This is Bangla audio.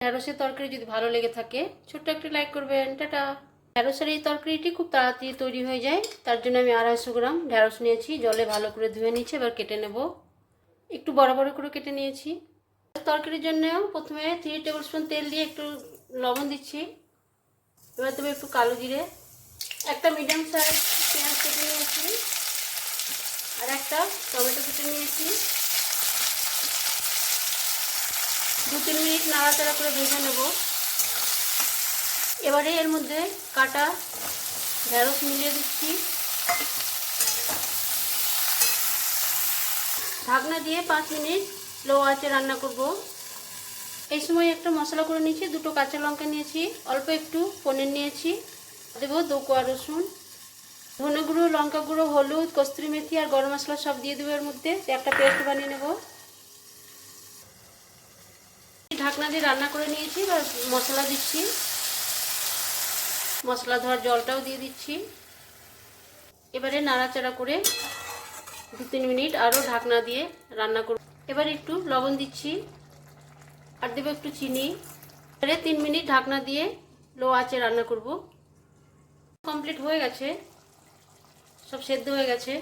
ঢ্যাঁড়সের তরকারি যদি ভালো লেগে থাকে ছোট্ট একটা লাইক করবেন। টাটা। ঢ্যাঁড়সের এই তরকারিটি খুব তাড়াতাড়ি তৈরি হয়ে যায়, তার জন্য আমি 250 গ্রাম ঢ্যাঁড়স নিয়েছি, জলে ভালো করে ধুয়ে নিয়েছি। এবার কেটে নেব, একটু বড় বড় করে কেটে নিয়েছি। তরকারির জন্য প্রথমে 3 টেবিল স্পুন তেল দিয়ে একটু লবণ দিচ্ছি। এবার দেবো একটু কালো জিরে, একটা মিডিয়াম সাইজ পেঁয়াজ কেটে নিয়েছি, আর একটা টমেটো কেটে নিয়েছি। 2-3 মিনিট নাড়াচাড়া করে ভেজে নেব। এবারে এর মধ্যে কাটা ঢ্যাঁড়স মিলিয়ে দিচ্ছি। ঢাকনা দিয়ে 5 মিনিট লো আঁচে রান্না করব। এই সময় একটা মশলা করে নিয়েছি, 2টো কাঁচা লঙ্কা নিয়েছি, অল্প একটু পনির নিয়েছি, দেবো 2 কোয়া রসুন, ধনে গুঁড়ো, লঙ্কা গুঁড়ো, হলুদ, কস্তুরি মেথি আর গরম মশলা সব দিয়ে দেবো এর মধ্যে। একটা পেস্ট বানিয়ে নেব। ঢাকনা দিয়ে রান্না করে নিয়েছি, এবার মশলা দিচ্ছি, মশলা ধোয়ার জলটাও দিয়ে দিচ্ছি। এবারে নাড়াচাড়া করে 2-3 মিনিট আরও ঢাকনা দিয়ে রান্না করব। এবার একটু লবণ দিচ্ছি আর দেবো একটু চিনি। এবারে 3 মিনিট ঢাকনা দিয়ে লো আঁচে রান্না করব। কমপ্লিট হয়ে গেছে, সব সেদ্ধ হয়ে গেছে।